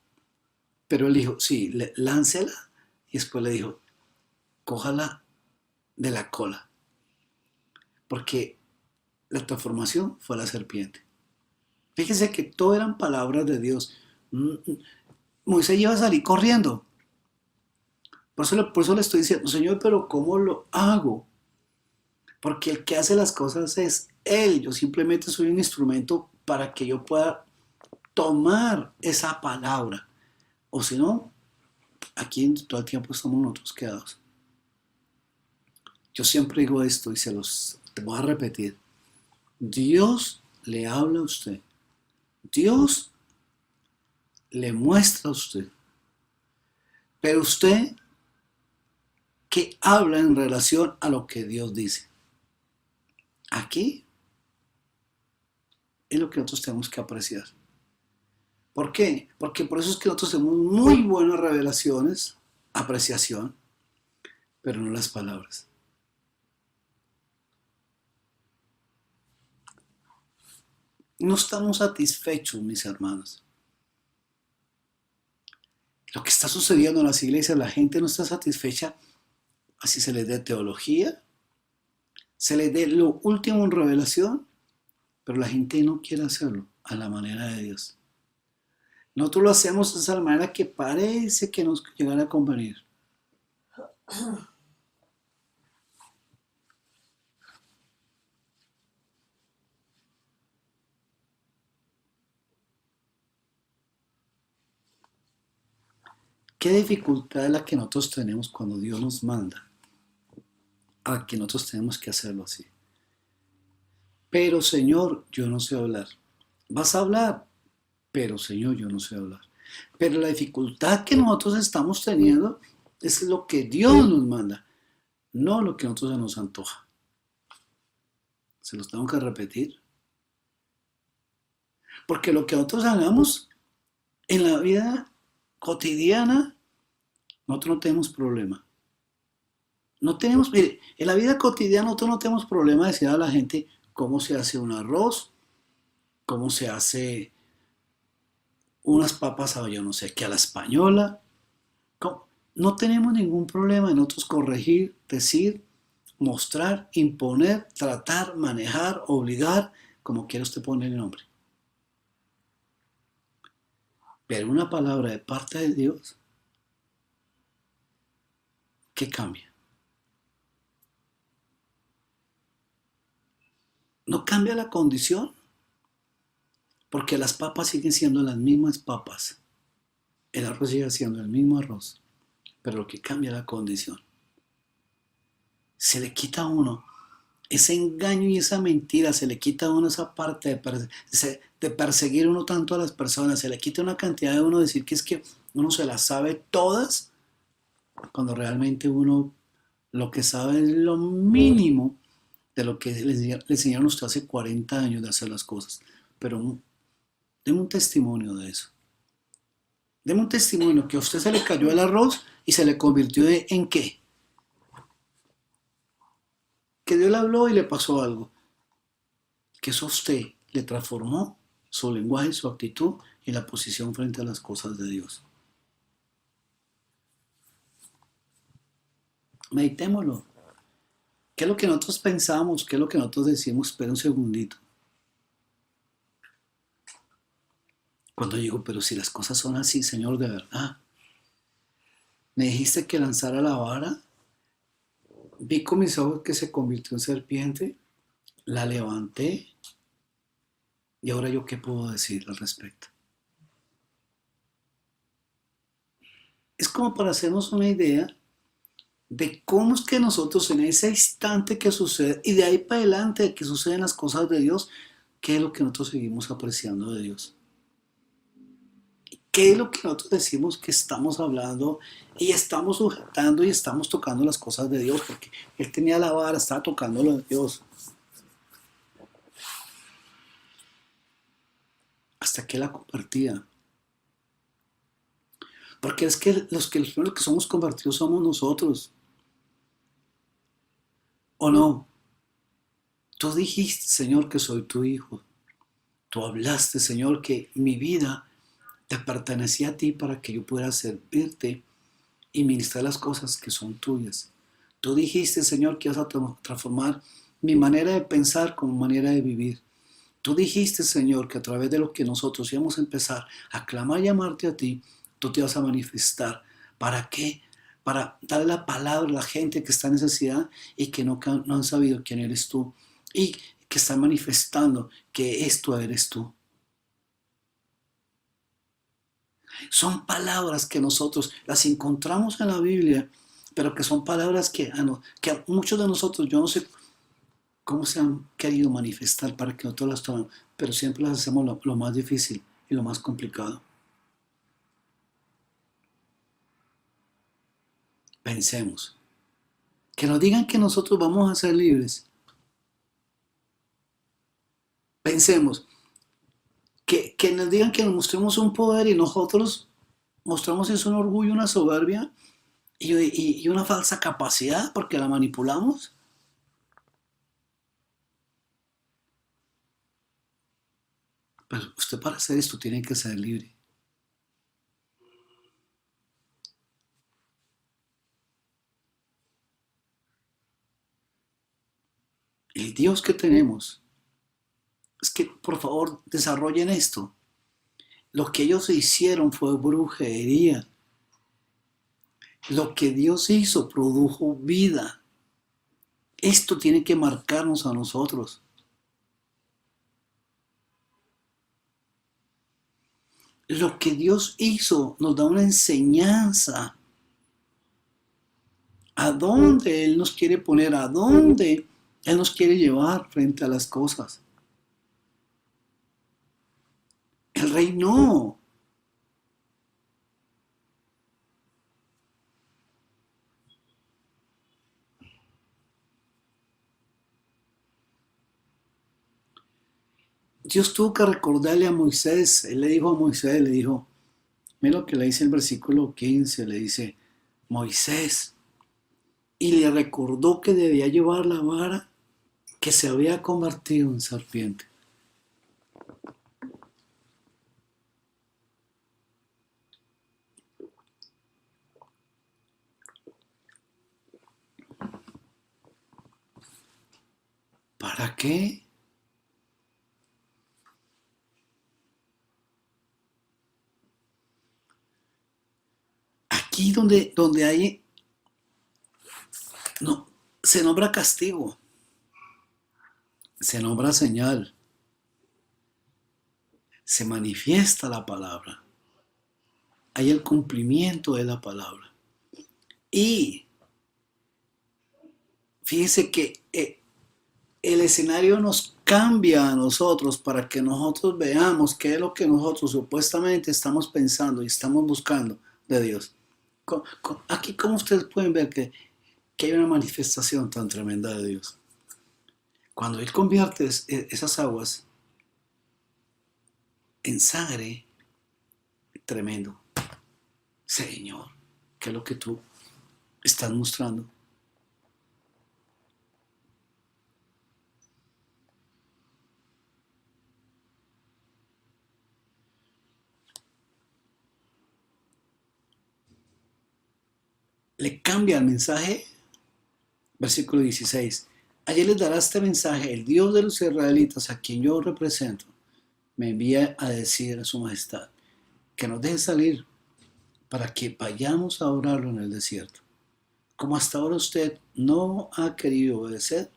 Pero él dijo, sí, láncela. Y después le dijo, cójala de la cola. Porque la transformación fue la serpiente. Fíjese que todo eran palabras de Dios. Moisés iba a salir corriendo. Por eso le estoy diciendo, Señor, pero ¿cómo lo hago? Porque el que hace las cosas es Él. Yo simplemente soy un instrumento para que yo pueda tomar esa palabra. O si no, aquí todo el tiempo estamos nosotros quedados. Yo siempre digo esto y te voy a repetir. Dios le habla a usted. Dios le muestra a usted. Pero usted, ¿qué habla en relación a lo que Dios dice? Aquí es lo que nosotros tenemos que apreciar. ¿Por qué? Porque por eso es que nosotros tenemos muy buenas revelaciones, apreciación, pero no las palabras. No estamos satisfechos, mis hermanos. Lo que está sucediendo en las iglesias, la gente no está satisfecha, así se les dé teología, se les dé lo último en revelación, pero la gente no quiere hacerlo a la manera de Dios. Nosotros lo hacemos de esa manera que parece que nos llegará a convenir. ¿Qué dificultad es la que nosotros tenemos cuando Dios nos manda a que nosotros tenemos que hacerlo así? Pero Señor, yo no sé hablar. Vas a hablar, pero Señor, yo no sé hablar. Pero la dificultad que nosotros estamos teniendo es lo que Dios nos manda, no lo que a nosotros se nos antoja. Se los tengo que repetir. Porque lo que nosotros hagamos en la vida cotidiana, nosotros no tenemos problema. No tenemos, mire, en la vida cotidiana nosotros no tenemos problema de decir a la gente cómo se hace un arroz, cómo se hace unas papas a yo no sé qué a la española. No tenemos ningún problema en nosotros corregir, decir, mostrar, imponer, tratar, manejar, obligar, como quiera usted poner el nombre. Pero una palabra de parte de Dios, ¿qué cambia? No cambia la condición, porque las papas siguen siendo las mismas papas. El arroz sigue siendo el mismo arroz, pero lo que cambia es la condición. Se le quita a uno ese engaño y esa mentira, se le quita a uno esa parte de perseguir uno tanto a las personas, se le quita una cantidad de uno decir que es que uno se las sabe todas, cuando realmente uno lo que sabe es lo mínimo de lo que le enseñaron a usted hace 40 años de hacer las cosas. Pero deme un testimonio de eso. Deme un testimonio que a usted se le cayó el arroz y se le convirtió ¿en qué? Que Dios le habló y le pasó algo. Que eso a usted le transformó su lenguaje, su actitud y la posición frente a las cosas de Dios. Meditémoslo. ¿Qué es lo que nosotros pensamos? ¿Qué es lo que nosotros decimos? Espera un segundito. Cuando digo, pero si las cosas son así, Señor, de verdad. Me dijiste que lanzara la vara. Vi con mis ojos que se convirtió en serpiente. La levanté. ¿Y ahora yo qué puedo decir al respecto? Es como para hacernos una idea de cómo es que nosotros en ese instante que sucede y de ahí para adelante que suceden las cosas de Dios, ¿qué es lo que nosotros seguimos apreciando de Dios? ¿Qué es lo que nosotros decimos que estamos hablando y estamos sujetando y estamos tocando las cosas de Dios? Porque él tenía la vara, estaba tocando lo de Dios. Hasta que la compartía. Porque es que los primeros que somos convertidos somos nosotros. ¿O no? Tú dijiste, Señor, que soy tu hijo. Tú hablaste, Señor, que mi vida te pertenecía a ti para que yo pudiera servirte y ministrar las cosas que son tuyas. Tú dijiste, Señor, que ibas a transformar mi manera de pensar como manera de vivir. Tú dijiste, Señor, que a través de lo que nosotros íbamos a empezar a clamar y amarte a ti, tú te vas a manifestar. ¿Para qué? Para darle la palabra a la gente que está en necesidad y que no han sabido quién eres tú. Y que están manifestando que esto eres tú. Son palabras que nosotros las encontramos en la Biblia, pero que son palabras que a muchos de nosotros, yo no sé cómo se han querido manifestar para que nosotros las tomemos, pero siempre las hacemos lo más difícil y lo más complicado. Pensemos. Que nos digan que nosotros vamos a ser libres. Pensemos. Que nos digan que nos mostremos un poder y nosotros mostramos eso un orgullo, una soberbia y una falsa capacidad porque la manipulamos. Pero usted para hacer esto tiene que ser libre. El Dios que tenemos es que por favor desarrollen esto. Lo que ellos hicieron fue brujería. Lo que Dios hizo produjo vida. Esto tiene que marcarnos a nosotros. Lo que Dios hizo nos da una enseñanza. ¿A dónde Él nos quiere poner? ¿A dónde Él nos quiere llevar frente a las cosas? El rey no. Dios tuvo que recordarle a Moisés. Él le dijo a Moisés, le dijo, mira lo que le dice el versículo 15, le dice, Moisés, y le recordó que debía llevar la vara que se había convertido en serpiente. ¿Para qué? Aquí donde hay, no, se nombra castigo, se nombra señal, se manifiesta la palabra, hay el cumplimiento de la palabra. Y fíjense que el escenario nos cambia a nosotros para que nosotros veamos qué es lo que nosotros supuestamente estamos pensando y estamos buscando de Dios. Aquí como ustedes pueden ver que hay una manifestación tan tremenda de Dios. Cuando Él convierte esas aguas en sangre, tremendo. Señor, ¿qué es lo que tú estás mostrando? Le cambia el mensaje. Versículo 16. Ayer les dará este mensaje, el Dios de los israelitas, a quien yo represento, me envía a decir a su majestad, que nos deje salir para que vayamos a orarlo en el desierto. Como hasta ahora usted no ha querido obedecer,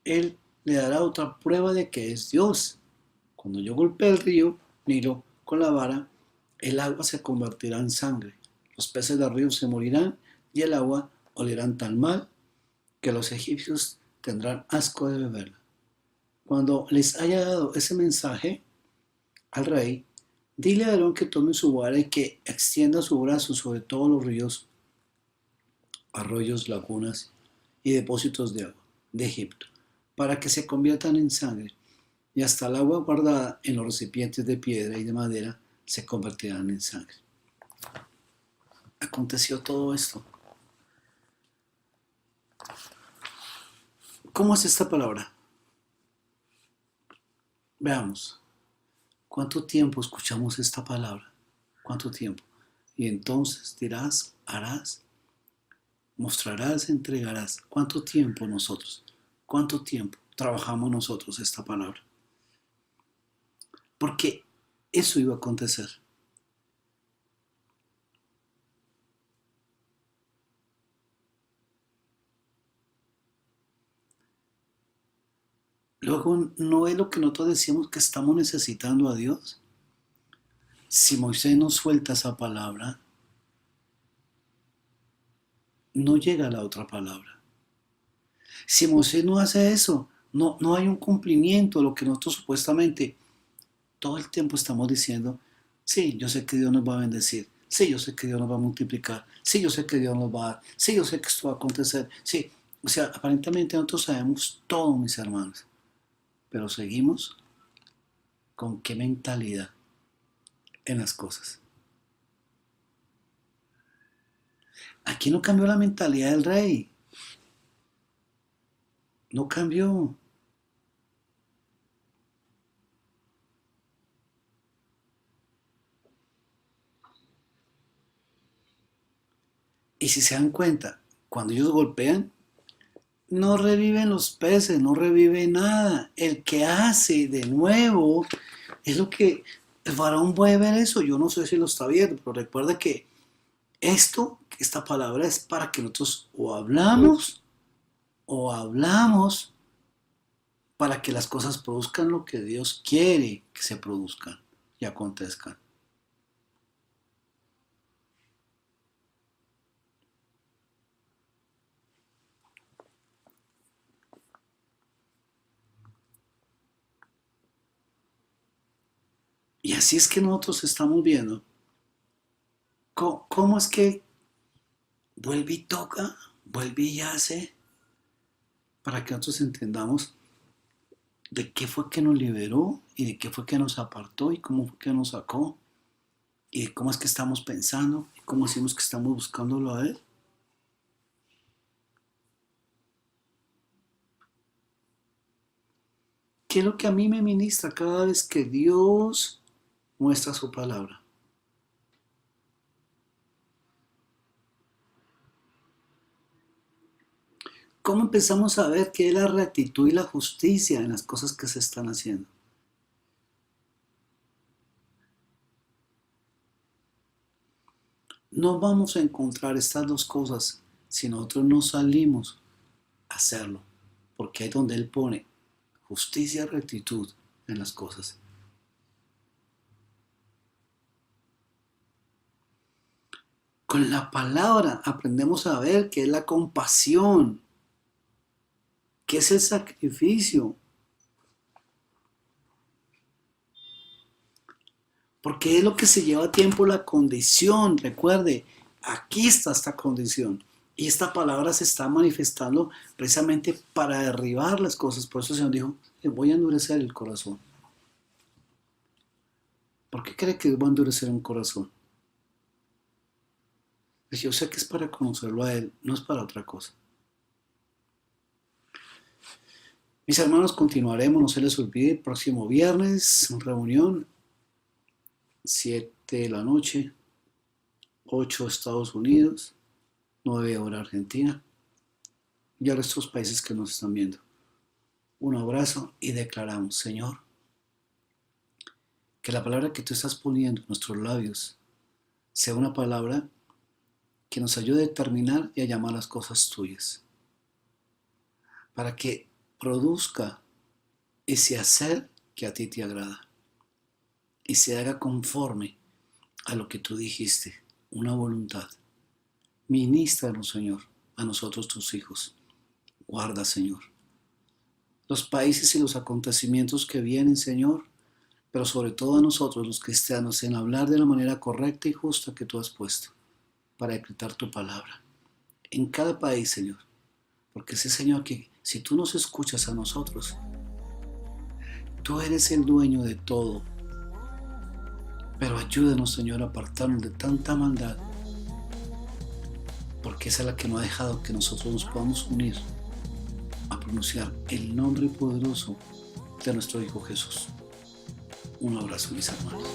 Él le dará otra prueba de que es Dios. Cuando yo golpee el río Nilo con la vara, el agua se convertirá en sangre. Los peces del río se morirán y el agua olerán tan mal que los egipcios tendrán asco de beberla. Cuando les haya dado ese mensaje al rey, dile a Aarón que tome su vara y que extienda su brazo sobre todos los ríos, arroyos, lagunas y depósitos de agua de Egipto, para que se conviertan en sangre, y hasta el agua guardada en los recipientes de piedra y de madera se convertirán en sangre. Aconteció todo esto. ¿Cómo es esta palabra? Veamos. ¿Cuánto tiempo escuchamos esta palabra? ¿Cuánto tiempo? Y entonces dirás, harás, mostrarás, entregarás. ¿Cuánto tiempo nosotros? ¿Cuánto tiempo trabajamos nosotros esta palabra? Porque eso iba a acontecer. Luego, ¿no es lo que nosotros decimos que estamos necesitando a Dios? Si Moisés no suelta esa palabra, no llega a la otra palabra. Si Moisés no hace eso, no hay un cumplimiento de lo que nosotros supuestamente todo el tiempo estamos diciendo. Sí, yo sé que Dios nos va a bendecir. Sí, yo sé que Dios nos va a multiplicar. Sí, yo sé que Dios nos va a dar. Sí, yo sé que esto va a acontecer. Sí, o sea, aparentemente nosotros sabemos todo, mis hermanos. Pero seguimos con qué mentalidad en las cosas. Aquí no cambió la mentalidad del rey. No cambió. Y si se dan cuenta, cuando ellos golpean, no reviven los peces, no revive nada. El que hace de nuevo es lo que el faraón puede ver eso. Yo no sé si lo está viendo, pero recuerda que esta palabra es para que nosotros o hablamos para que las cosas produzcan lo que Dios quiere que se produzcan y acontezcan. Y así es que nosotros estamos viendo cómo es que vuelve y toca, vuelve y hace, para que nosotros entendamos de qué fue que nos liberó y de qué fue que nos apartó y cómo fue que nos sacó y de cómo es que estamos pensando y cómo decimos que estamos buscándolo a Él. ¿Qué es lo que a mí me ministra cada vez que Dios muestra su palabra? ¿Cómo empezamos a ver qué es la rectitud y la justicia en las cosas que se están haciendo? No vamos a encontrar estas dos cosas si nosotros no salimos a hacerlo, porque ahí es donde Él pone justicia y rectitud en las cosas. Con la palabra aprendemos a ver qué es la compasión, qué es el sacrificio. Porque es lo que se lleva tiempo la condición. Recuerde, aquí está esta condición. Y esta palabra se está manifestando precisamente para derribar las cosas. Por eso el Señor dijo, voy a endurecer el corazón. ¿Por qué cree que Dios va a endurecer un corazón? Pues yo sé que es para conocerlo a Él, no es para otra cosa. Mis hermanos, continuaremos, no se les olvide, el próximo viernes, reunión, 7 de la noche, 8 Estados Unidos, 9 hora Argentina, y a estos países que nos están viendo. Un abrazo y declaramos, Señor, que la palabra que tú estás poniendo en nuestros labios sea una palabra que nos ayude a determinar y a llamar las cosas tuyas, para que produzca ese hacer que a ti te agrada y se haga conforme a lo que tú dijiste, una voluntad. Ministranos, Señor, a nosotros tus hijos. Guarda, Señor, los países y los acontecimientos que vienen, Señor, pero sobre todo a nosotros los cristianos en hablar de la manera correcta y justa que tú has puesto para decretar tu palabra en cada país, Señor, porque sé, Señor, que si tú nos escuchas a nosotros, tú eres el dueño de todo, pero ayúdanos, Señor, a apartarnos de tanta maldad, porque esa es la que no ha dejado que nosotros nos podamos unir a pronunciar el nombre poderoso de nuestro Hijo Jesús. Un abrazo, mis hermanos.